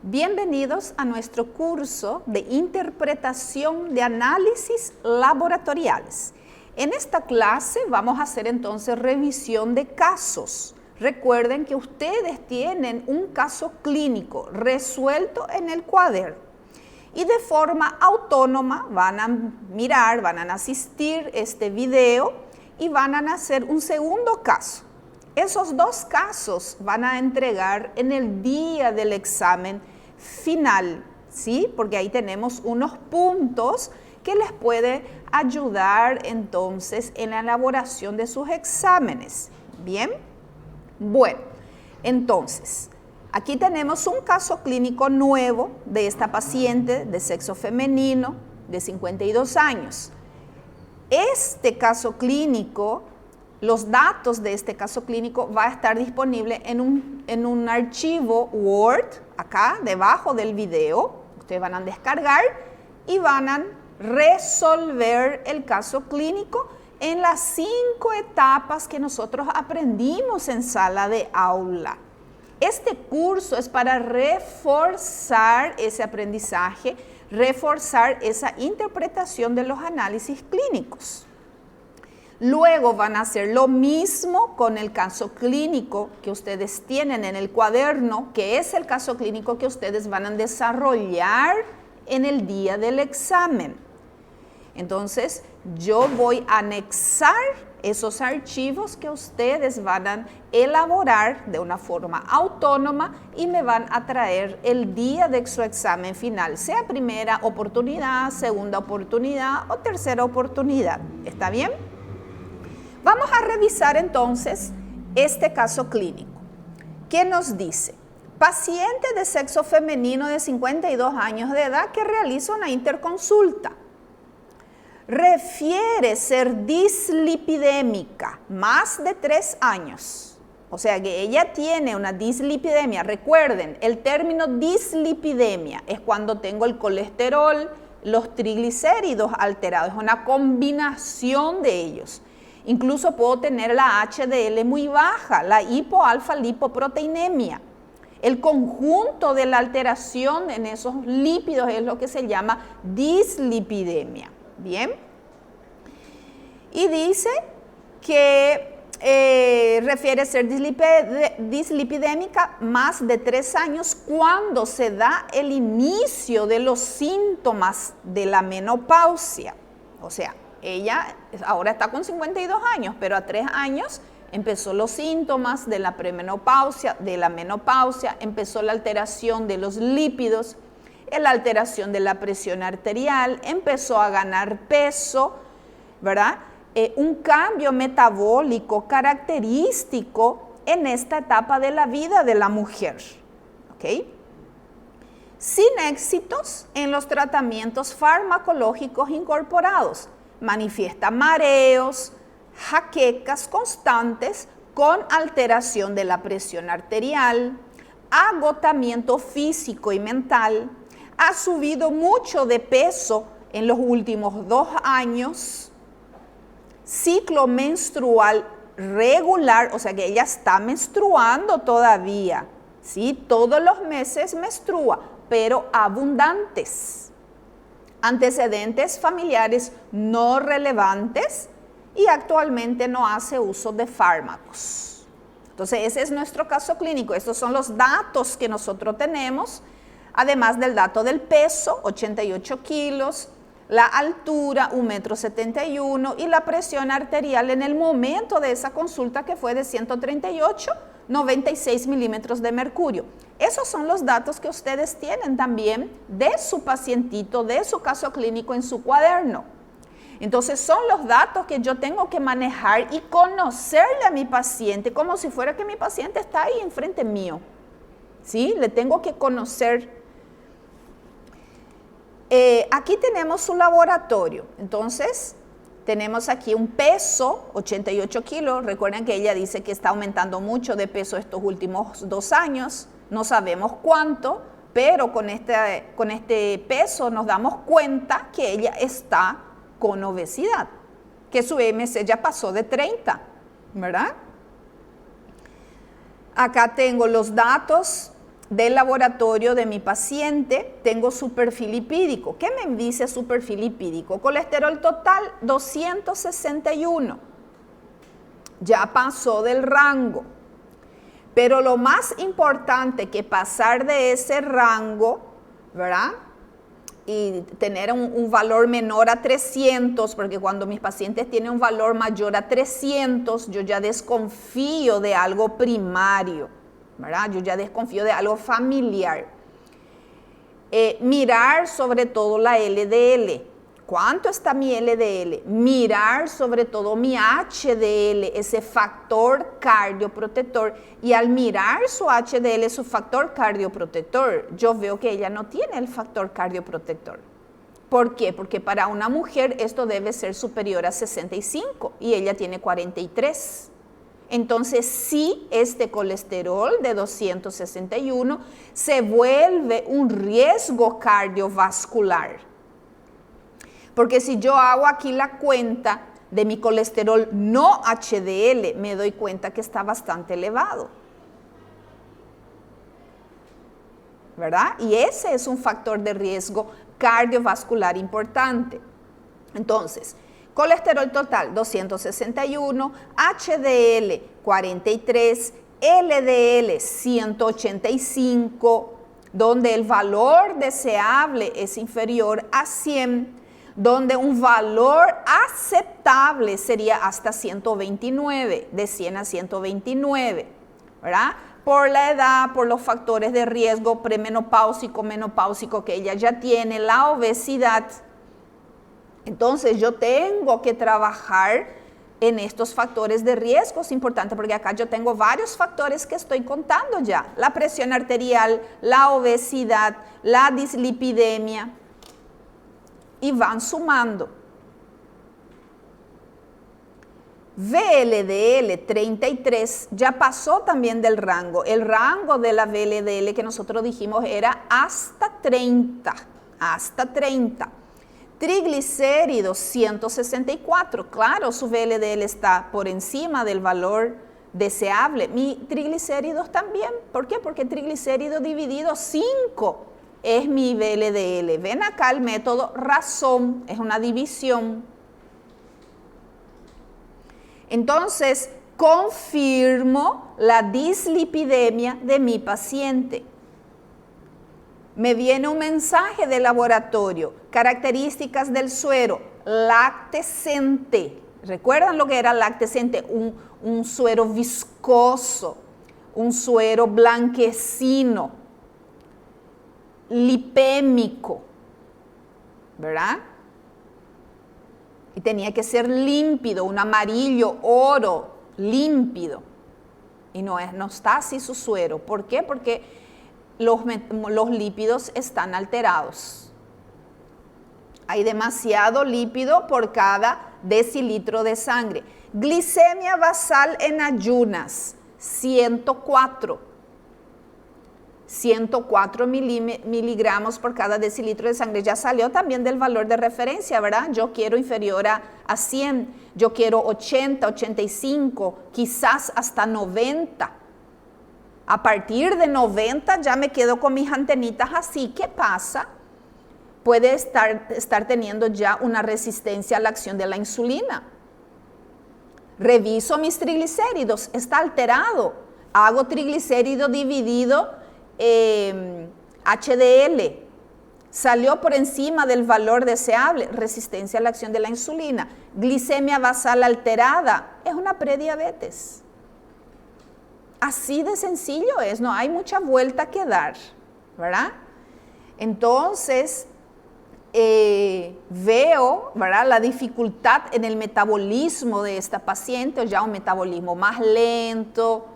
Bienvenidos a nuestro curso de interpretación de análisis laboratoriales. En esta clase vamos a hacer entonces revisión de casos. Recuerden que ustedes tienen un caso clínico resuelto en el cuaderno y de forma autónoma van a mirar, van a asistir este video y van a hacer un segundo caso. Esos dos casos van a entregar en el día del examen final, ¿sí? Porque ahí tenemos unos puntos que les puede ayudar entonces en la elaboración de sus exámenes. ¿Bien? Bueno, entonces, aquí tenemos un caso clínico nuevo de esta paciente de sexo femenino de 52 años. Este caso clínico, los datos de este caso clínico va a estar disponible en un archivo Word, acá debajo del video. Ustedes van a descargar y van a resolver el caso clínico en las 5 etapas que nosotros aprendimos en sala de aula. Este curso es para reforzar ese aprendizaje, reforzar esa interpretación de los análisis clínicos. Luego van a hacer lo mismo con el caso clínico que ustedes tienen en el cuaderno, que es el caso clínico que ustedes van a desarrollar en el día del examen. Entonces, yo voy a anexar esos archivos que ustedes van a elaborar de una forma autónoma y me van a traer el día de su examen final, sea primera oportunidad, segunda oportunidad o tercera oportunidad. ¿Está bien? Vamos a revisar entonces este caso clínico. ¿Qué nos dice? Paciente de sexo femenino de 52 años de edad que realiza una interconsulta. Refiere ser dislipidémica, más de 3 años. O sea que ella tiene una dislipidemia. Recuerden, el término dislipidemia es cuando tengo el colesterol, los triglicéridos alterados. Es una combinación de ellos. Incluso puedo tener la HDL muy baja, la hipoalfa-lipoproteinemia. El conjunto de la alteración en esos lípidos es lo que se llama dislipidemia. ¿Bien? Y dice que refiere ser dislipidémica más de 3 años cuando se da el inicio de los síntomas de la menopausia. O sea, ella ahora está con 52 años, pero a 3 años empezó los síntomas de la premenopausia, de la menopausia, empezó la alteración de los lípidos, la alteración de la presión arterial, empezó a ganar peso, ¿verdad? Un cambio metabólico característico en esta etapa de la vida de la mujer, ¿ok? Sin éxitos en los tratamientos farmacológicos incorporados. Manifiesta mareos, jaquecas constantes con alteración de la presión arterial, agotamiento físico y mental, ha subido mucho de peso en los últimos 2 años, ciclo menstrual regular, o sea que ella está menstruando todavía, ¿sí? Todos los meses menstrua, pero abundantes. Antecedentes familiares no relevantes y actualmente no hace uso de fármacos. Entonces, ese es nuestro caso clínico. Estos son los datos que nosotros tenemos, además del dato del peso, 88 kilos, la altura, 1,71 m y la presión arterial en el momento de esa consulta que fue de 138, 96 milímetros de mercurio. Esos son los datos que ustedes tienen también de su pacientito, de su caso clínico en su cuaderno. Entonces son los datos que yo tengo que manejar y conocerle a mi paciente como si fuera que mi paciente está ahí enfrente mío. ¿Sí? Le tengo que conocer. Aquí tenemos su laboratorio. Entonces tenemos aquí un peso, 88 kilos. Recuerden que ella dice que está aumentando mucho de peso estos últimos 2 años. No sabemos cuánto, pero con este peso nos damos cuenta que ella está con obesidad, que su IMC ya pasó de 30, ¿verdad? Acá tengo los datos del laboratorio de mi paciente, tengo su perfil lipídico. ¿Qué me dice su perfil lipídico? Colesterol total 261. Ya pasó del rango. Pero lo más importante que pasar de ese rango, ¿verdad? Y tener un valor menor a 300, porque cuando mis pacientes tienen un valor mayor a 300, yo ya desconfío de algo primario, ¿verdad? Yo ya desconfío de algo familiar. Mirar sobre todo la LDL. ¿Cuánto está mi LDL? Mirar sobre todo mi HDL, ese factor cardioprotector. Y al mirar su HDL, su factor cardioprotector, yo veo que ella no tiene el factor cardioprotector. ¿Por qué? Porque para una mujer esto debe ser superior a 65 y ella tiene 43. Entonces, sí, este colesterol de 261 se vuelve un riesgo cardiovascular. Porque si yo hago aquí la cuenta de mi colesterol no HDL, me doy cuenta que está bastante elevado. ¿Verdad? Y ese es un factor de riesgo cardiovascular importante. Entonces, colesterol total 261, HDL 43, LDL 185, donde el valor deseable es inferior a 100, donde un valor aceptable sería hasta 129, de 100 a 129, ¿verdad? Por la edad, por los factores de riesgo premenopáusico, menopáusico que ella ya tiene, la obesidad. Entonces yo tengo que trabajar en estos factores de riesgo, es importante porque acá yo tengo varios factores que estoy contando ya. La presión arterial, la obesidad, la dislipidemia, y van sumando. VLDL 33 ya pasó también del rango. El rango de la VLDL que nosotros dijimos era hasta 30. Hasta 30. Triglicéridos 164. Claro, su VLDL está por encima del valor deseable. Mi triglicéridos también. ¿Por qué? Porque triglicéridos dividido 5 es mi VLDL. Ven acá el método razón, es una división. Entonces, confirmo la dislipidemia de mi paciente. Me viene un mensaje del laboratorio, características del suero, lactescente. ¿Recuerdan lo que era lactescente? Un suero viscoso, un suero blanquecino, lipémico, ¿verdad? Y tenía que ser límpido, un amarillo, oro, límpido. Y no está así su suero. ¿Por qué? Porque los lípidos están alterados. Hay demasiado lípido por cada decilitro de sangre. Glicemia basal en ayunas, 104. 104 miligramos por cada decilitro de sangre. Ya salió también del valor de referencia, ¿verdad? Yo quiero inferior a 100, yo quiero 80, 85, quizás hasta 90. A partir de 90 ya me quedo con mis antenitas así. ¿Qué pasa? Puede estar teniendo ya una resistencia a la acción de la insulina. Reviso mis triglicéridos, está alterado. Hago triglicérido dividido HDL, salió por encima del valor deseable, resistencia a la acción de la insulina. Glicemia basal alterada, es una prediabetes. Así de sencillo es, no hay mucha vuelta que dar, ¿verdad? Entonces, veo, ¿verdad?, la dificultad en el metabolismo de esta paciente, o ya un metabolismo más lento.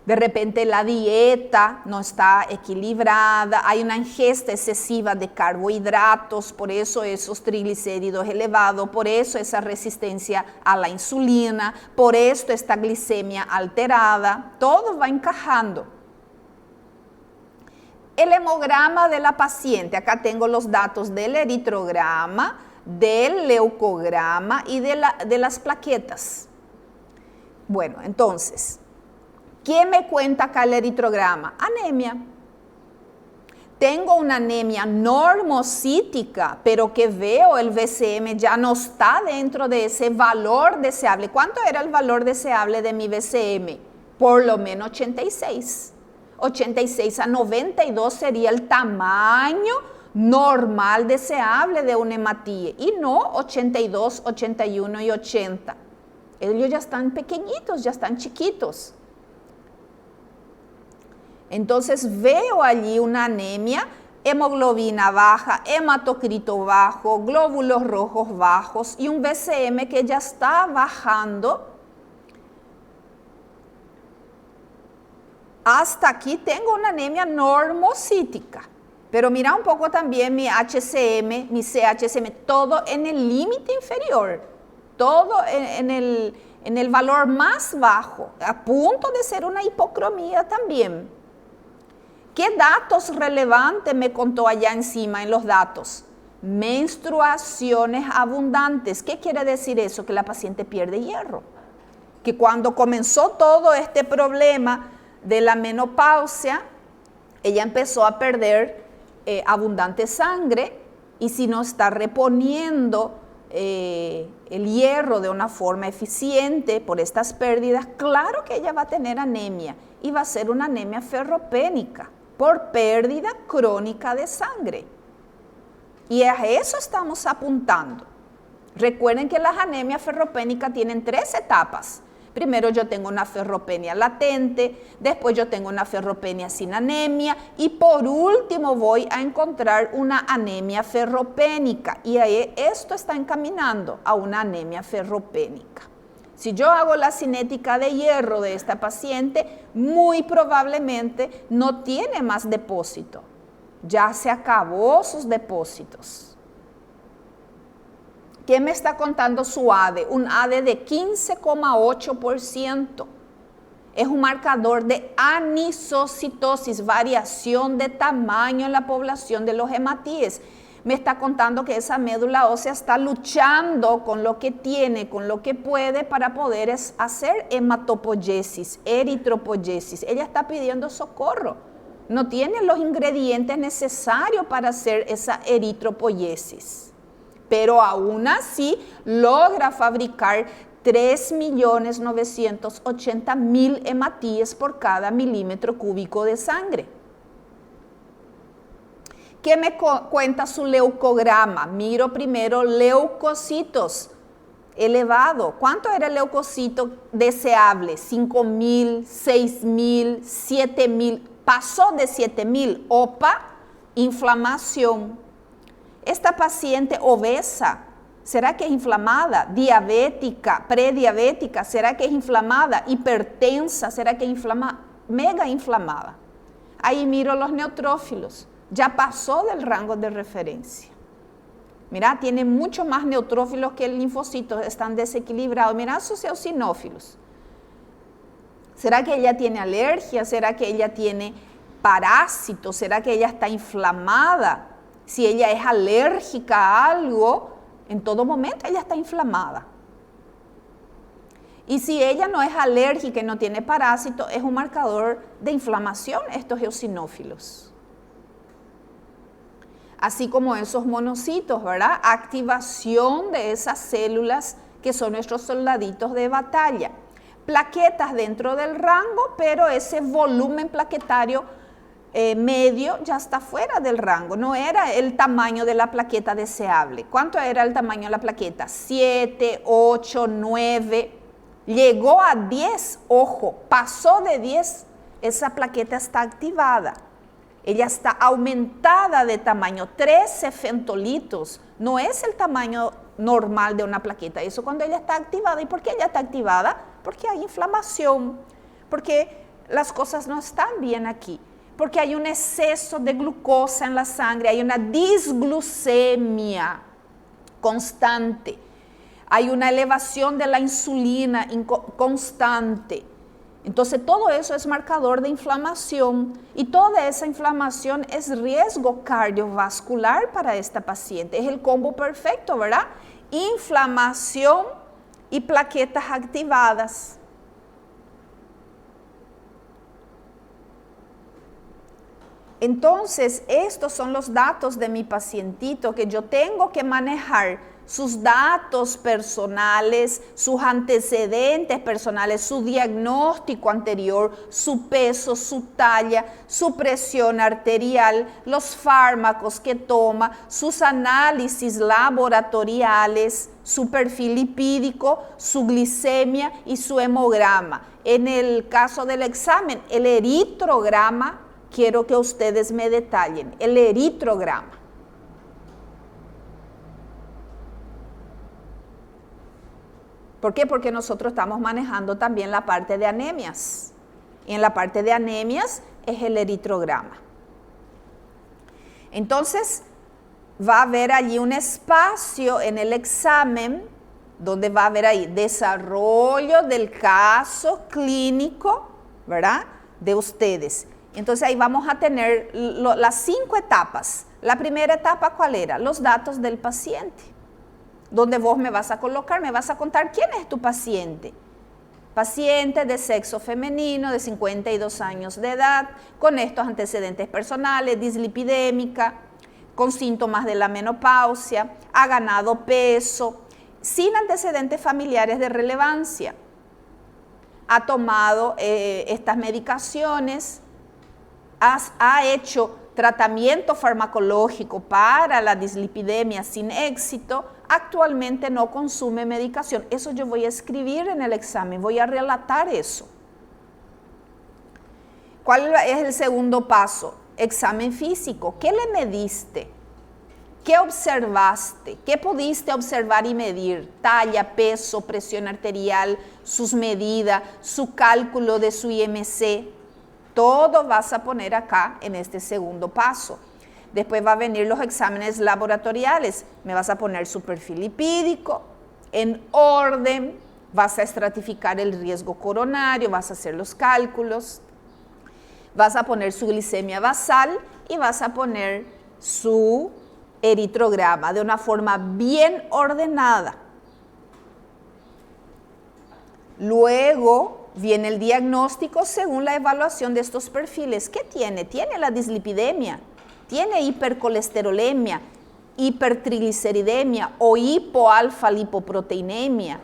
De repente la dieta no está equilibrada, hay una ingesta excesiva de carbohidratos, por eso esos triglicéridos elevados, por eso esa resistencia a la insulina, por esto esta glicemia alterada, todo va encajando. El hemograma de la paciente, acá tengo los datos del eritrograma, del leucograma y de las plaquetas. Bueno, entonces, ¿Qué me cuenta acá el eritrograma? Anemia. Tengo una anemia normocítica, pero que veo el VCM ya no está dentro de ese valor deseable. ¿Cuánto era el valor deseable de mi VCM? Por lo menos 86. 86 a 92 sería el tamaño normal deseable de una hematía y no 82, 81 y 80. Ellos ya están pequeñitos, ya están chiquitos. Entonces veo allí una anemia, hemoglobina baja, hematocrito bajo, glóbulos rojos bajos y un VCM que ya está bajando. Hasta aquí tengo una anemia normocítica. Pero mira un poco también mi HCM, mi CHCM, todo en el límite inferior, todo en el valor más bajo, a punto de ser una hipocromía también. ¿Qué datos relevantes me contó allá encima en los datos? Menstruaciones abundantes. ¿Qué quiere decir eso? Que la paciente pierde hierro. Que cuando comenzó todo este problema de la menopausia, ella empezó a perder abundante sangre y si no está reponiendo el hierro de una forma eficiente por estas pérdidas, claro que ella va a tener anemia y va a ser una anemia ferropénica por pérdida crónica de sangre. Y a eso estamos apuntando. Recuerden que las anemias ferropénicas tienen 3 etapas. Primero yo tengo una ferropenia latente, después yo tengo una ferropenia sin anemia y por último voy a encontrar una anemia ferropénica y ahí esto está encaminando a una anemia ferropénica. Si yo hago la cinética de hierro de esta paciente, muy probablemente no tiene más depósito, ya se acabó sus depósitos. ¿Qué me está contando su ADE? Un ADE de 15,8%. Es un marcador de anisocitosis, variación de tamaño en la población de los hematíes. Me está contando que esa médula ósea está luchando con lo que tiene, con lo que puede para poder hacer hematopoiesis, eritropoiesis. Ella está pidiendo socorro. No tiene los ingredientes necesarios para hacer esa eritropoiesis. Pero aún así logra fabricar 3.980.000 hematíes por cada milímetro cúbico de sangre. ¿Qué me cuenta su leucograma? Miro primero leucocitos elevado. ¿Cuánto era el leucocito deseable? 5.000, 6.000, 7.000. Pasó de 7.000. OPA, inflamación. Esta paciente obesa, ¿será que es inflamada? Diabética, prediabética, ¿será que es inflamada? Hipertensa, ¿será que es inflamada? Mega inflamada. Ahí miro los neutrófilos, ya pasó del rango de referencia. Mira, tiene mucho más neutrófilos que el linfocito, están desequilibrados. Mira sus eosinófilos. ¿Será que ella tiene alergia? ¿Será que ella tiene parásitos? ¿Será que ella está inflamada? Si ella es alérgica a algo, en todo momento ella está inflamada. Y si ella no es alérgica y no tiene parásito, es un marcador de inflamación estos eosinófilos. Así como esos monocitos, ¿verdad? Activación de esas células que son nuestros soldaditos de batalla. Plaquetas dentro del rango, pero ese volumen plaquetario medio ya está fuera del rango, no era el tamaño de la plaqueta deseable. ¿Cuánto era el tamaño de la plaqueta? 7, 8, 9, llegó a 10, ojo, pasó de 10, esa plaqueta está activada, ella está aumentada de tamaño, 13 femtolitos, no es el tamaño normal de una plaqueta, eso cuando ella está activada. ¿Y por qué ella está activada? Porque hay inflamación, porque las cosas no están bien aquí. Porque hay un exceso de glucosa en la sangre, hay una disglucemia constante, hay una elevación de la insulina constante. Entonces todo eso es marcador de inflamación y toda esa inflamación es riesgo cardiovascular para esta paciente. Es el combo perfecto, ¿verdad? Inflamación y plaquetas activadas. Entonces, estos son los datos de mi pacientito que yo tengo que manejar, sus datos personales, sus antecedentes personales, su diagnóstico anterior, su peso, su talla, su presión arterial, los fármacos que toma, sus análisis laboratoriales, su perfil lipídico, su glicemia y su hemograma. En el caso del examen, el eritrograma, quiero que ustedes me detallen, el eritrograma. ¿Por qué? Porque nosotros estamos manejando también la parte de anemias. Y en la parte de anemias es el eritrograma. Entonces, va a haber allí un espacio en el examen donde va a haber ahí desarrollo del caso clínico, ¿verdad? De ustedes. Entonces ahí vamos a tener las 5 etapas. La primera etapa, ¿cuál era? Los datos del paciente. Donde vos me vas a colocar, me vas a contar quién es tu paciente. Paciente de sexo femenino, de 52 años de edad, con estos antecedentes personales, dislipidémica, con síntomas de la menopausia, ha ganado peso, sin antecedentes familiares de relevancia. Ha tomado estas medicaciones, ha hecho tratamiento farmacológico para la dislipidemia sin éxito, actualmente no consume medicación. Eso yo voy a escribir en el examen, voy a relatar eso. ¿Cuál es el segundo paso? Examen físico. ¿Qué le mediste? ¿Qué observaste? ¿Qué pudiste observar y medir? Talla, peso, presión arterial, sus medidas, su cálculo de su IMC. Todo vas a poner acá en este segundo paso. Después va a venir los exámenes laboratoriales. Me vas a poner su perfil lipídico en orden. Vas a estratificar el riesgo coronario, vas a hacer los cálculos. Vas a poner su glicemia basal y vas a poner su eritrograma de una forma bien ordenada. Luego viene el diagnóstico según la evaluación de estos perfiles. ¿Qué tiene? Tiene la dislipidemia, tiene hipercolesterolemia, hipertrigliceridemia o hipoalfa-lipoproteinemia,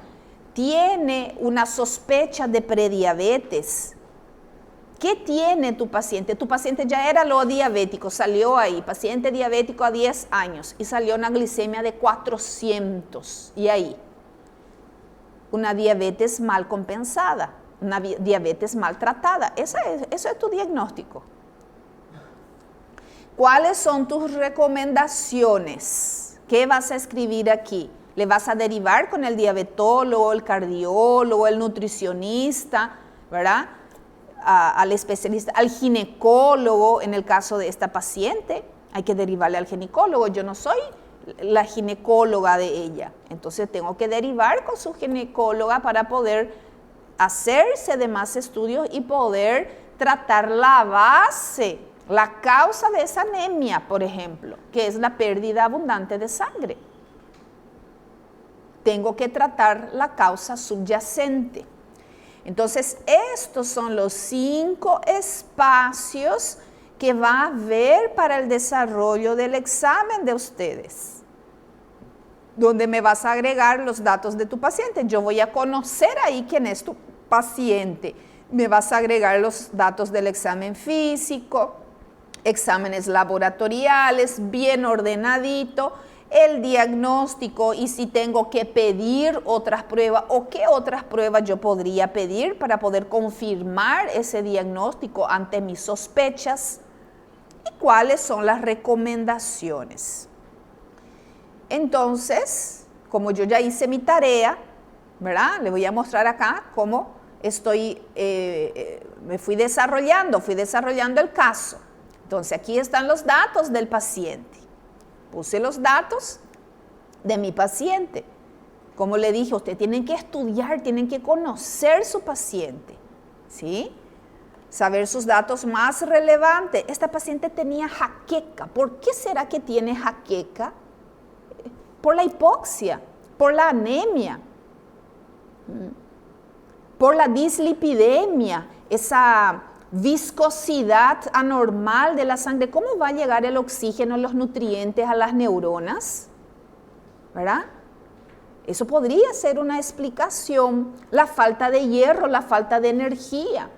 tiene una sospecha de prediabetes. ¿Qué tiene tu paciente? Tu paciente ya era lo diabético, salió ahí, paciente diabético a 10 años y salió una glicemia de 400 y ahí, una diabetes mal compensada, una diabetes maltratada. Eso es tu diagnóstico. ¿Cuáles son tus recomendaciones? ¿Qué vas a escribir aquí? ¿Le vas a derivar con el diabetólogo, el cardiólogo, el nutricionista, ¿verdad? Al especialista, al ginecólogo en el caso de esta paciente? Hay que derivarle al ginecólogo. Yo no soy la ginecóloga de ella, entonces tengo que derivar con su ginecóloga para poder hacerse de más estudios y poder tratar la base, la causa de esa anemia, por ejemplo, que es la pérdida abundante de sangre. Tengo que tratar la causa subyacente. Entonces, estos son los 5 espacios que va a haber para el desarrollo del examen de ustedes, donde me vas a agregar los datos de tu paciente. Yo voy a conocer ahí quién es tu paciente. Me vas a agregar los datos del examen físico, exámenes laboratoriales, bien ordenadito, el diagnóstico y si tengo que pedir otras pruebas o qué otras pruebas yo podría pedir para poder confirmar ese diagnóstico ante mis sospechas y cuáles son las recomendaciones. Entonces, como yo ya hice mi tarea, ¿verdad? Le voy a mostrar acá cómo me fui desarrollando el caso. Entonces, aquí están los datos del paciente. Puse los datos de mi paciente. Como le dije, ustedes tienen que estudiar, tienen que conocer su paciente, ¿sí? Saber sus datos más relevantes. Esta paciente tenía jaqueca. ¿Por qué será que tiene jaqueca? Por la hipoxia, por la anemia, por la dislipidemia, esa viscosidad anormal de la sangre. ¿Cómo va a llegar el oxígeno, los nutrientes a las neuronas? ¿Verdad? Eso podría ser una explicación. La falta de hierro, la falta de energía.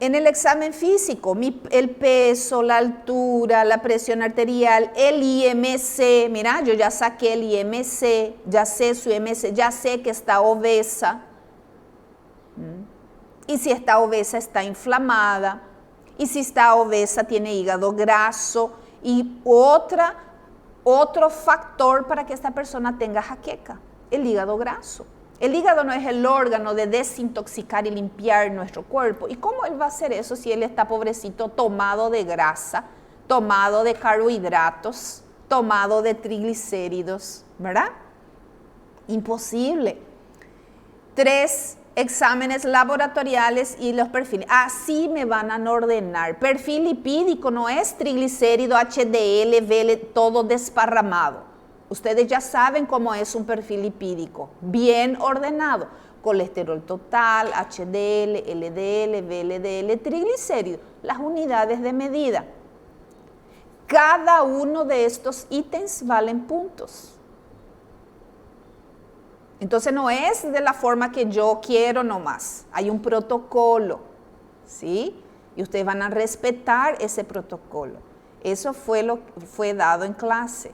En el examen físico, el peso, la altura, la presión arterial, el IMC, mira, yo ya saqué el IMC, ya sé su IMC, ya sé que está obesa. Y si está obesa, está inflamada. Y si está obesa, tiene hígado graso. Y otro factor para que esta persona tenga jaqueca, el hígado graso. El hígado no es el órgano de desintoxicar y limpiar nuestro cuerpo. ¿Y cómo él va a hacer eso si él está pobrecito, tomado de grasa, tomado de carbohidratos, tomado de triglicéridos, ¿verdad? Imposible. 3 exámenes laboratoriales y los perfiles. Así me van a ordenar. Perfil lipídico no es triglicérido, HDL, VL, todo desparramado. Ustedes ya saben cómo es un perfil lipídico, bien ordenado. Colesterol total, HDL, LDL, VLDL, triglicéridos, las unidades de medida. Cada uno de estos ítems valen puntos. Entonces no es de la forma que yo quiero nomás. Hay un protocolo, ¿sí? Y ustedes van a respetar ese protocolo. Eso fue lo que fue dado en clase.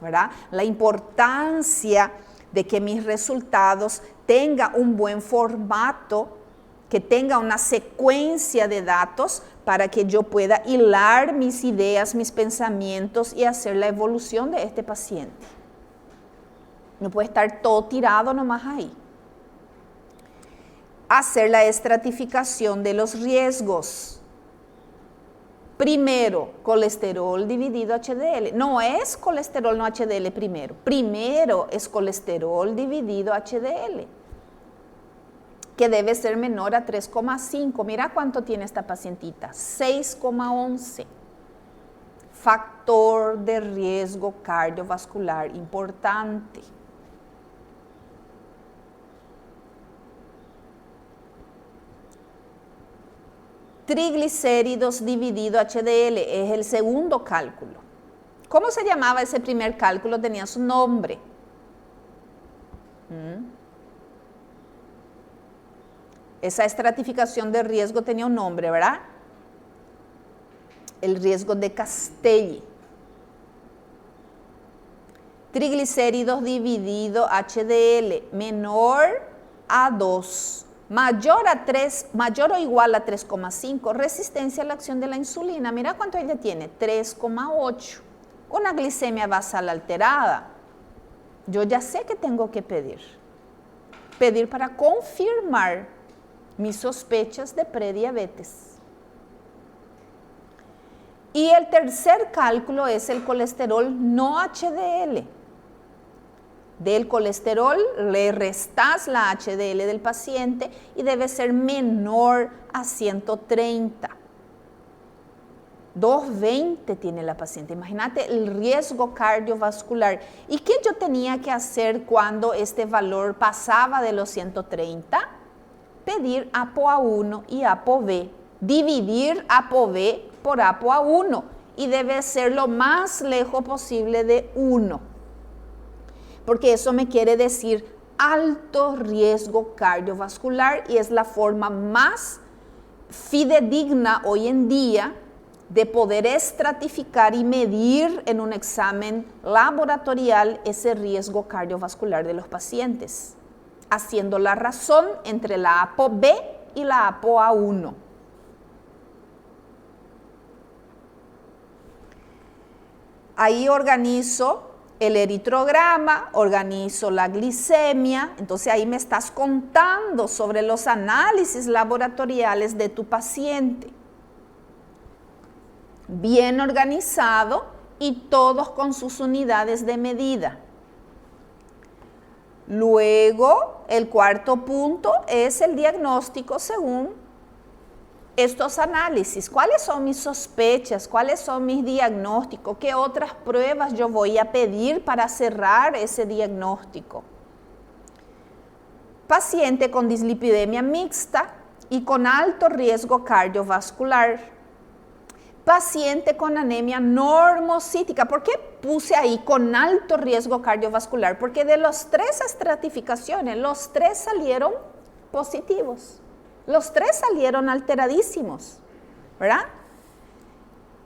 ¿Verdad? La importancia de que mis resultados tengan un buen formato, que tenga una secuencia de datos para que yo pueda hilar mis ideas, mis pensamientos y hacer la evolución de este paciente. No puede estar todo tirado nomás ahí. Hacer la estratificación de los riesgos. Primero, colesterol dividido HDL. No es colesterol no HDL primero. Primero es colesterol dividido HDL, que debe ser menor a 3,5. Mira cuánto tiene esta pacientita, 6,11. Factor de riesgo cardiovascular importante. Triglicéridos dividido HDL es el segundo cálculo. ¿Cómo se llamaba ese primer cálculo? Tenía su nombre. Esa estratificación de riesgo tenía un nombre, ¿verdad? El riesgo de Castelli. Triglicéridos dividido HDL menor a 2. Mayor o igual a 3,5, resistencia a la acción de la insulina. Mira cuánto ella tiene, 3,8. Una glicemia basal alterada. Yo ya sé que tengo que pedir. Pedir para confirmar mis sospechas de prediabetes. Y el tercer cálculo es el colesterol no HDL. Del colesterol le restas la HDL del paciente y debe ser menor a 130. 220 tiene la paciente. Imagínate el riesgo cardiovascular. ¿Y qué yo tenía que hacer cuando este valor pasaba de los 130? Pedir ApoA1 y ApoB. Dividir ApoB por ApoA1 y debe ser lo más lejos posible de 1. Porque eso me quiere decir alto riesgo cardiovascular y es la forma más fidedigna hoy en día de poder estratificar y medir en un examen laboratorial ese riesgo cardiovascular de los pacientes, haciendo la razón entre la ApoB y la ApoA1. Ahí organizo el eritrograma, organizo la glicemia, entonces ahí me estás contando sobre los análisis laboratoriales de tu paciente. Bien organizado y todos con sus unidades de medida. Luego, el cuarto punto es el diagnóstico según estos análisis. ¿Cuáles son mis sospechas? ¿Cuáles son mis diagnósticos? ¿Qué otras pruebas yo voy a pedir para cerrar ese diagnóstico? paciente con dislipidemia mixta y con alto riesgo cardiovascular, paciente con anemia normocítica. ¿Por qué puse ahí con alto riesgo cardiovascular? Porque de las 3 estratificaciones, los 3 salieron positivos, los 3 salieron alteradísimos, ¿verdad?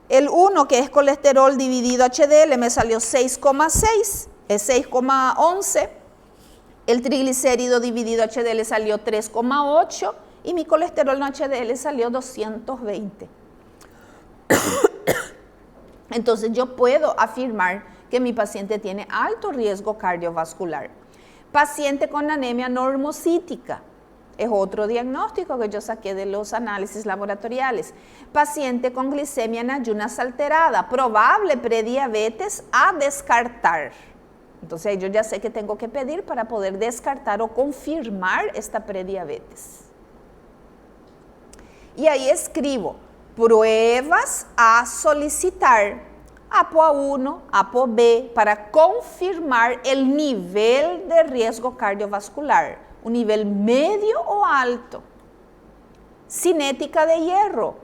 El 1, que es colesterol dividido HDL, me salió 6,6, es 6,11. El triglicérido dividido HDL salió 3,8 y mi colesterol no HDL salió 220. Entonces yo puedo afirmar que mi paciente tiene alto riesgo cardiovascular. Paciente con anemia normocítica. Es otro diagnóstico que yo saqué de los análisis laboratoriales. Paciente con glicemia en ayunas alterada, probable prediabetes a descartar. Entonces yo ya sé que tengo que pedir para poder descartar o confirmar esta prediabetes. Y ahí escribo pruebas a solicitar, ApoA1, ApoB, para confirmar el nivel de riesgo cardiovascular. Un nivel medio o alto. Cinética de hierro.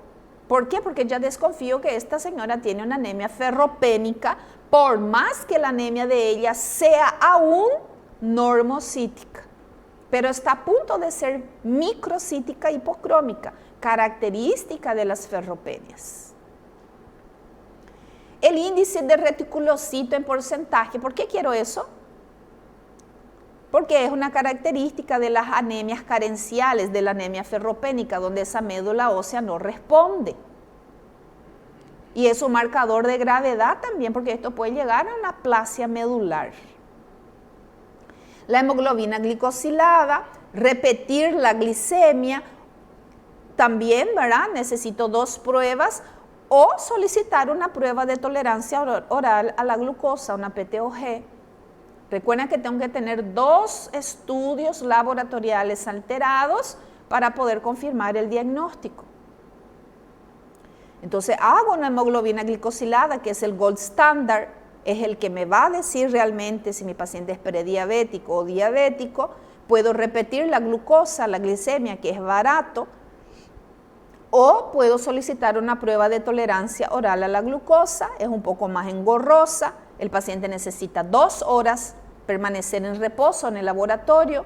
¿Por qué? Porque ya desconfío que esta señora tiene una anemia ferropénica, por más que la anemia de ella sea aún normocítica. Pero está a punto de ser microcítica hipocrómica, característica de las ferropenias. El índice de reticulocito en porcentaje. ¿Por qué quiero eso? Porque es una característica de las anemias carenciales, de la anemia ferropénica, donde esa médula ósea no responde. Y es un marcador de gravedad también, porque esto puede llegar a una aplasia medular. La hemoglobina glicosilada, repetir la glicemia, también, ¿verdad? Necesito 2 pruebas o solicitar una prueba de tolerancia oral a la glucosa, una PTOG. Recuerden que tengo que tener 2 estudios laboratoriales alterados para poder confirmar el diagnóstico. Entonces hago una hemoglobina glicosilada, que es el gold standard, es el que me va a decir realmente si mi paciente es prediabético o diabético. Puedo repetir la glucosa, la glicemia, que es barato, o puedo solicitar una prueba de tolerancia oral a la glucosa, es un poco más engorrosa. El paciente necesita 2 horas permanecer en reposo en el laboratorio,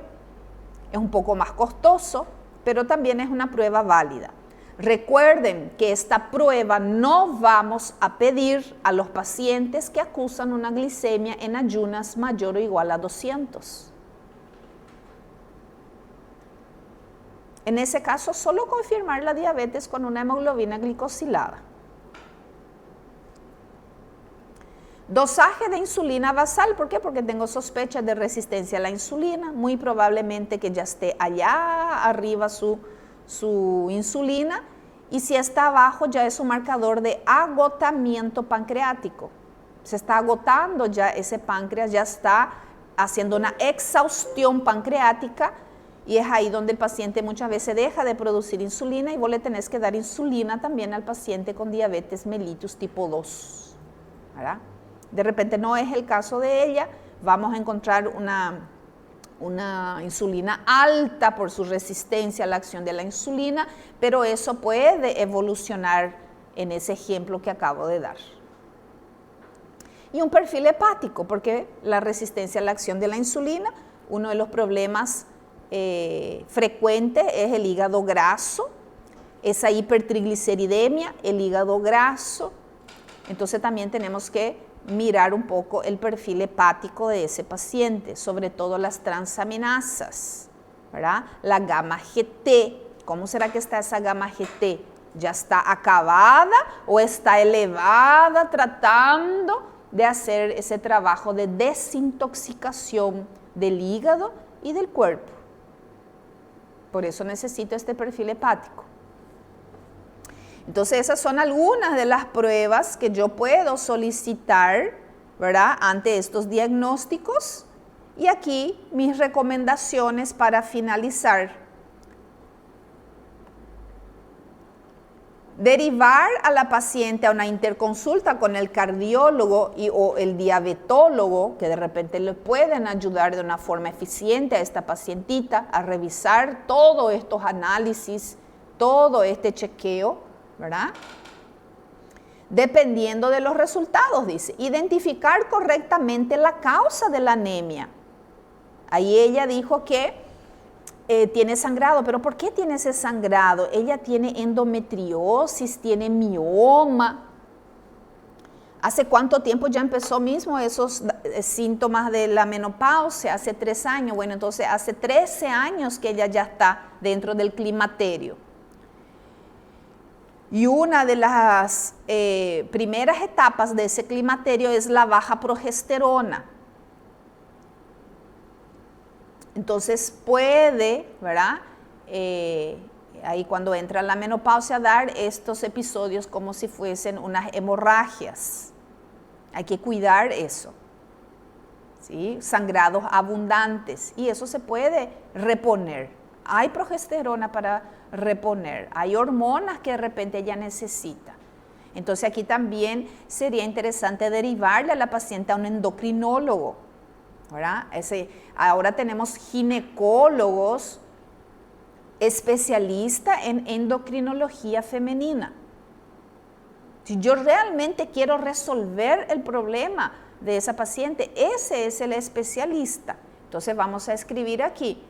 es un poco más costoso, pero también es una prueba válida. Recuerden que esta prueba no vamos a pedir a los pacientes que acusan una glicemia en ayunas mayor o igual a 200. En ese caso, solo confirmar la diabetes con una hemoglobina glicosilada. Dosaje de insulina basal, ¿por qué? Porque tengo sospechas de resistencia a la insulina, muy probablemente que ya esté allá arriba su insulina, y si está abajo ya es un marcador de agotamiento pancreático. Se está agotando ya ese páncreas, ya está haciendo una exhaustión pancreática, y es ahí donde el paciente muchas veces deja de producir insulina y vos le tenés que dar insulina también al paciente con diabetes mellitus tipo 2, ¿verdad? De repente no es el caso de ella, vamos a encontrar una insulina alta por su resistencia a la acción de la insulina, pero eso puede evolucionar en ese ejemplo que acabo de dar. Y un perfil hepático, porque la resistencia a la acción de la insulina, uno de los problemas frecuentes es el hígado graso, esa hipertrigliceridemia, el hígado graso. Entonces también tenemos que mirar un poco el perfil hepático de ese paciente, sobre todo las transaminasas, ¿verdad? La gamma GT, ¿cómo será que está esa gamma GT? ¿Ya está acabada o está elevada, tratando de hacer ese trabajo de desintoxicación del hígado y del cuerpo? Por eso necesito este perfil hepático. Entonces esas son algunas de las pruebas que yo puedo solicitar, ¿verdad?, ante estos diagnósticos. Y aquí mis recomendaciones para finalizar. Derivar a la paciente a una interconsulta con el cardiólogo o el diabetólogo, que de repente le pueden ayudar de una forma eficiente a esta pacientita a revisar todos estos análisis, todo este chequeo, ¿verdad? Dependiendo de los resultados, dice. Identificar correctamente la causa de la anemia. Ahí ella dijo que tiene sangrado, pero ¿por qué tiene ese sangrado? Ella tiene endometriosis, tiene mioma. ¿Hace cuánto tiempo ya empezó mismo esos síntomas de la menopausia? Hace 3 años. Bueno, entonces hace 13 años que ella ya está dentro del climaterio. Y una de las primeras etapas de ese climaterio es la baja progesterona. Entonces puede, ¿verdad? Ahí cuando entra la menopausia, dar estos episodios como si fuesen unas hemorragias. Hay que cuidar eso, ¿sí? Sangrados abundantes, y eso se puede reponer. Hay progesterona para reponer, hay hormonas que de repente ella necesita. Entonces aquí también sería interesante derivarle a la paciente a un endocrinólogo, ¿verdad? Ahora tenemos ginecólogos especialistas en endocrinología femenina. Si yo realmente quiero resolver el problema de esa paciente, ese es el especialista. Entonces vamos a escribir aquí.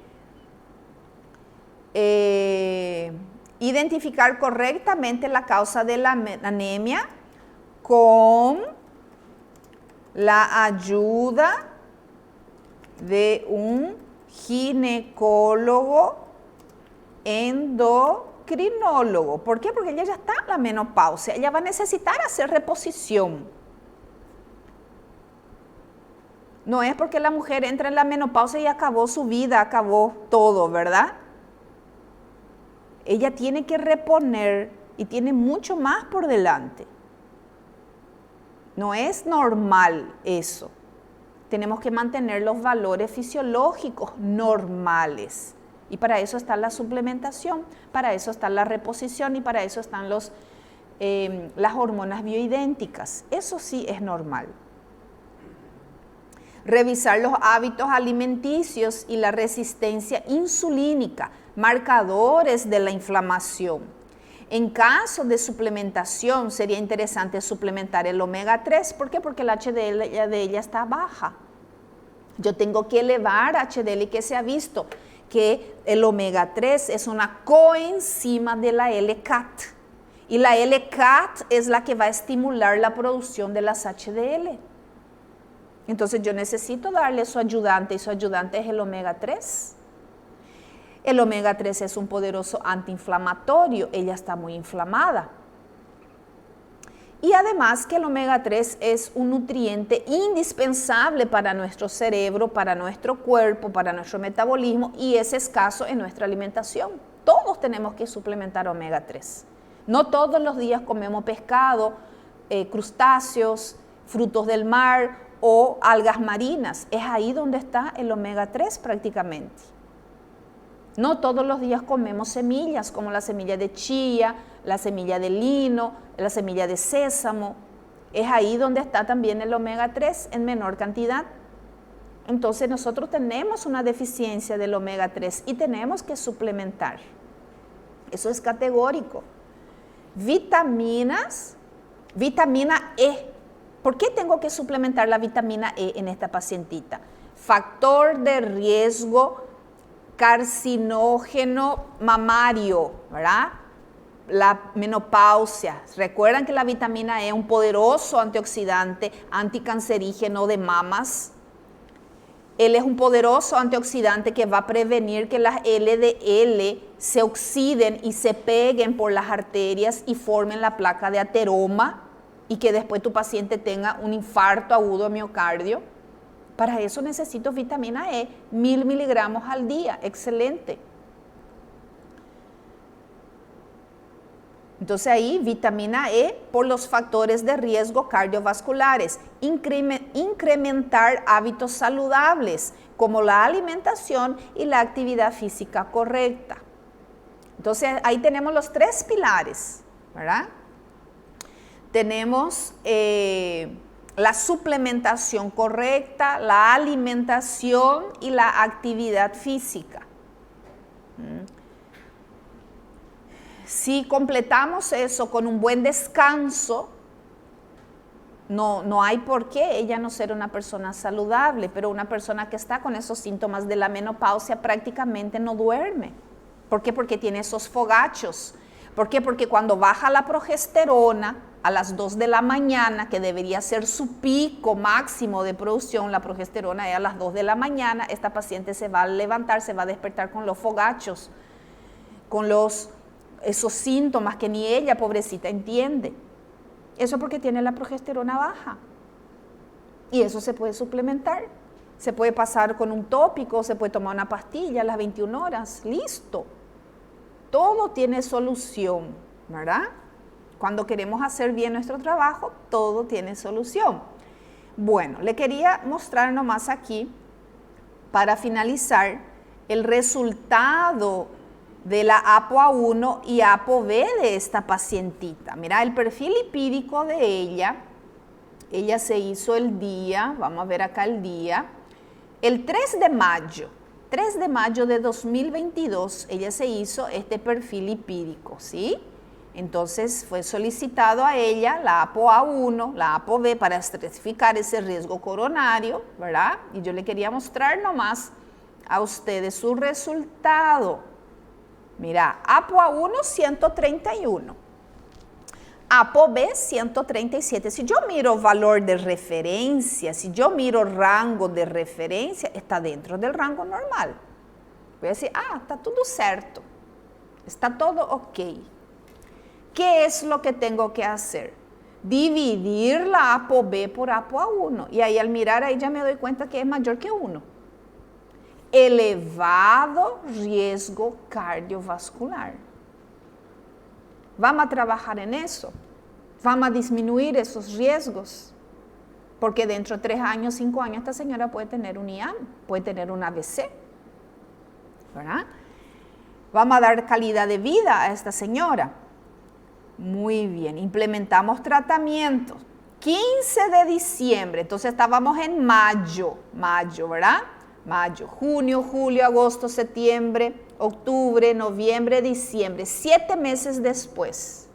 Identificar correctamente la causa de la anemia con la ayuda de un ginecólogo endocrinólogo. ¿Por qué? Porque ella ya está en la menopausia, ella va a necesitar hacer reposición. No es porque la mujer entra en la menopausia y acabó su vida, acabó todo, ¿verdad? Ella tiene que reponer y tiene mucho más por delante. No es normal eso. Tenemos que mantener los valores fisiológicos normales. Y para eso está la suplementación, para eso está la reposición y para eso están las hormonas bioidénticas. Eso sí es normal. Revisar los hábitos alimenticios y la resistencia insulínica, marcadores de la inflamación. En caso de suplementación, sería interesante suplementar el omega 3. ¿Por qué? Porque el HDL de ella está baja. Yo tengo que elevar HDL y que se ha visto que el omega 3 es una coenzima de la L-CAT. Y la L-CAT es la que va a estimular la producción de las HDL. Entonces yo necesito darle su ayudante y su ayudante es el omega 3. El omega 3 es un poderoso antiinflamatorio, ella está muy inflamada. Y además que el omega 3 es un nutriente indispensable para nuestro cerebro, para nuestro cuerpo, para nuestro metabolismo y es escaso en nuestra alimentación. Todos tenemos que suplementar omega 3. No todos los días comemos pescado, crustáceos, frutos del mar o algas marinas. Es ahí donde está el omega 3 prácticamente. No todos los días comemos semillas como la semilla de chía, la semilla de lino, la semilla de sésamo. Es ahí donde está también el omega 3 en menor cantidad. Entonces nosotros tenemos una deficiencia del omega 3 y tenemos que suplementar. Eso es categórico. Vitaminas, vitamina E. ¿Por qué tengo que suplementar la vitamina E en esta pacientita? Factor de riesgo carcinógeno mamario, ¿verdad? La menopausia. Recuerdan que la vitamina E es un poderoso antioxidante anticancerígeno de mamas. Él es un poderoso antioxidante que va a prevenir que las LDL se oxiden y se peguen por las arterias y formen la placa de ateroma y que después tu paciente tenga un infarto agudo de miocardio. Para eso necesito vitamina E, 1000 miligramos al día, excelente. Entonces ahí vitamina E por los factores de riesgo cardiovasculares, incrementar hábitos saludables como la alimentación y la actividad física correcta. Entonces ahí tenemos los 3 pilares. ¿verdad? Tenemos la suplementación correcta, la alimentación y la actividad física. Si completamos eso con un buen descanso, no hay por qué ella no ser una persona saludable, pero una persona que está con esos síntomas de la menopausia prácticamente no duerme. ¿Por qué? Porque tiene esos fogachos. ¿Por qué? Porque cuando baja la progesterona a las 2 de la mañana, que debería ser su pico máximo de producción, la progesterona es a las 2 de la mañana, esta paciente se va a levantar, se va a despertar con los fogachos, con esos síntomas que ni ella, pobrecita, entiende. Eso porque tiene la progesterona baja. Y eso se puede suplementar. Se puede pasar con un tópico, se puede tomar una pastilla a las 21 horas. Listo. Todo tiene solución, ¿verdad? Cuando queremos hacer bien nuestro trabajo, todo tiene solución. Bueno, le quería mostrar nomás aquí, para finalizar, el resultado de la ApoA1 y ApoB de esta pacientita. Mira, el perfil lipídico de ella se hizo el día, vamos a ver acá el día, el 3 de mayo de 2022, ella se hizo este perfil lipídico, ¿sí? Entonces fue solicitado a ella la ApoA1, la ApoB para estratificar ese riesgo coronario, ¿verdad? Y yo le quería mostrar nomás a ustedes su resultado. Mira, ApoA1 131, ApoB 137. Si yo miro valor de referencia, si yo miro rango de referencia, está dentro del rango normal. Voy a decir, está todo certo, está todo ok. ¿Qué es lo que tengo que hacer? Dividir la ApoB por ApoA1. Y ahí al mirar ahí ya me doy cuenta que es mayor que 1. Elevado riesgo cardiovascular. Vamos a trabajar en eso. Vamos a disminuir esos riesgos. Porque dentro de 3 años, 5 años, esta señora puede tener un IAM, puede tener un ABC. ¿Verdad? Vamos a dar calidad de vida a esta señora. Muy bien, implementamos tratamientos. 15 de diciembre, entonces estábamos en mayo, ¿verdad? Mayo, junio, julio, agosto, septiembre, octubre, noviembre, diciembre, 7 meses después.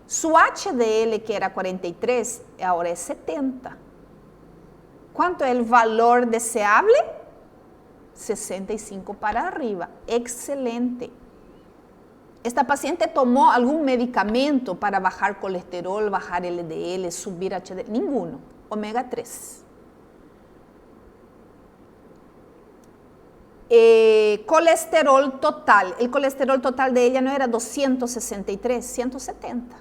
Su HDL, que era 43, ahora es 70. ¿Cuánto es el valor deseable? 65 para arriba. Excelente. ¿Esta paciente tomó algún medicamento para bajar colesterol, bajar LDL, subir HDL? Ninguno. Omega 3. Colesterol total. El colesterol total de ella no era 263, 170.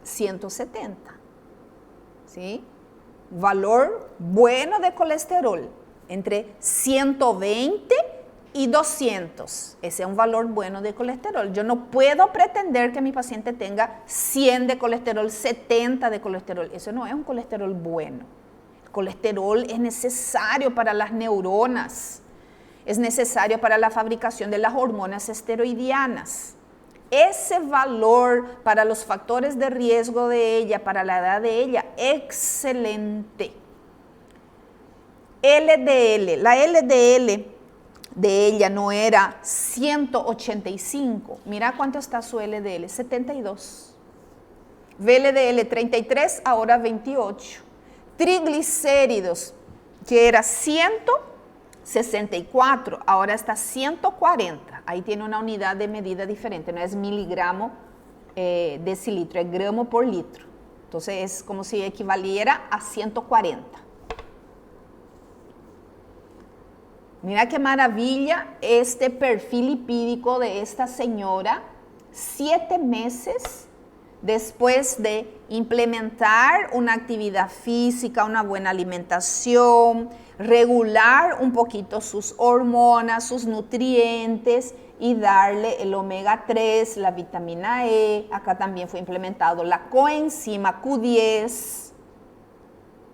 170. ¿Sí? Valor bueno de colesterol. Entre 120 y 200. Ese es un valor bueno de colesterol. Yo no puedo pretender que mi paciente tenga 100 de colesterol, 70 de colesterol. Eso no es un colesterol bueno. El colesterol es necesario para las neuronas. Es necesario para la fabricación de las hormonas esteroidianas. Ese valor para los factores de riesgo de ella, para la edad de ella, excelente. LDL, la LDL de ella no era 185. Mira cuánto está su LDL, 72. VLDL 33, ahora 28. Triglicéridos, que era 164, ahora está 140. Ahí tiene una unidad de medida diferente, no es miligramo decilitro, es gramo por litro. Entonces es como si equivaliera a 140. Mira qué maravilla este perfil lipídico de esta señora, 7 meses después de implementar una actividad física, una buena alimentación, regular un poquito sus hormonas, sus nutrientes y darle el omega 3, la vitamina E. Acá también fue implementado la coenzima Q10,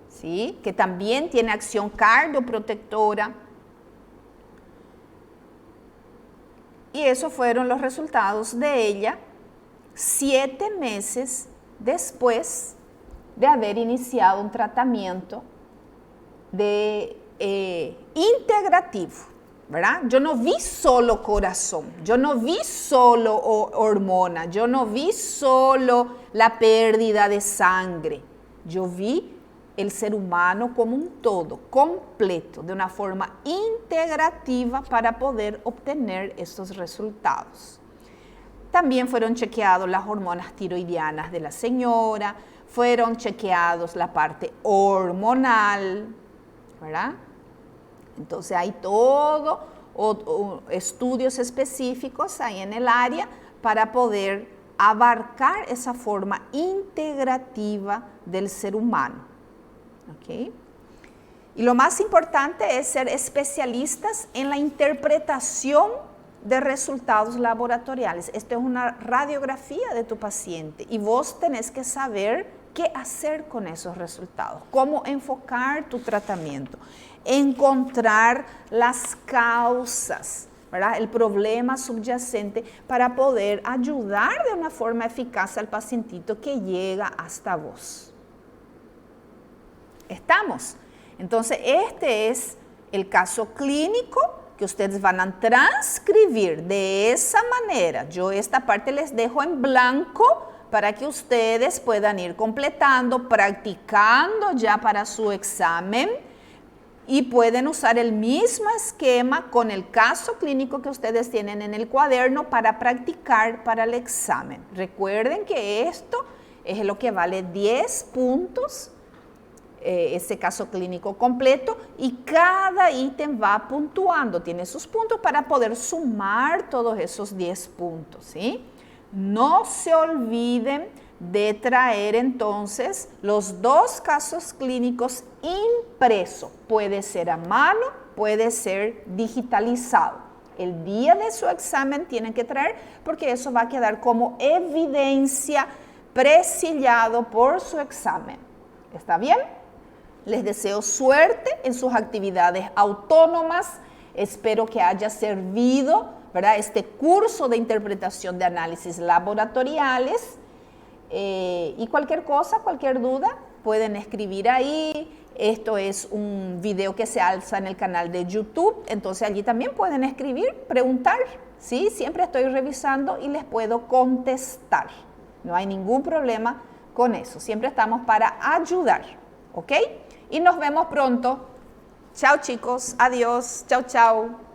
¿sí? Que también tiene acción cardioprotectora. Y esos fueron los resultados de ella. 7 meses después de haber iniciado un tratamiento integrativo, ¿verdad? Yo no vi solo corazón, yo no vi solo hormona, yo no vi solo la pérdida de sangre, yo vi el ser humano como un todo, completo, de una forma integrativa para poder obtener estos resultados. También fueron chequeadas las hormonas tiroidianas de la señora, fueron chequeados la parte hormonal, ¿verdad? Entonces hay todo estudios específicos ahí en el área para poder abarcar esa forma integrativa del ser humano. ¿Okay? Y lo más importante es ser especialistas en la interpretación de resultados laboratoriales. Esto es una radiografía de tu paciente y vos tenés que saber qué hacer con esos resultados, cómo enfocar tu tratamiento, encontrar las causas, ¿verdad? El problema subyacente para poder ayudar de una forma eficaz al pacientito que llega hasta vos. ¿Estamos? Entonces, este es el caso clínico que ustedes van a transcribir de esa manera. Yo esta parte les dejo en blanco para que ustedes puedan ir completando, practicando ya para su examen y pueden usar el mismo esquema con el caso clínico que ustedes tienen en el cuaderno para practicar para el examen. Recuerden que esto es lo que vale 10 puntos. Ese caso clínico completo y cada ítem va puntuando, tiene sus puntos para poder sumar todos esos 10 puntos, ¿sí? No se olviden de traer entonces los 2 casos clínicos impresos, puede ser a mano, puede ser digitalizado. El día de su examen tienen que traer porque eso va a quedar como evidencia presillado por su examen. ¿Está bien? Les deseo suerte en sus actividades autónomas. Espero que haya servido, ¿verdad?, este curso de interpretación de análisis laboratoriales. Y cualquier cosa, cualquier duda, pueden escribir ahí. Esto es un video que se alza en el canal de YouTube. Entonces allí también pueden escribir, preguntar. ¿Sí? Siempre estoy revisando y les puedo contestar. No hay ningún problema con eso. Siempre estamos para ayudar. ¿Ok? Y nos vemos pronto. Chao chicos, adiós, chao chao.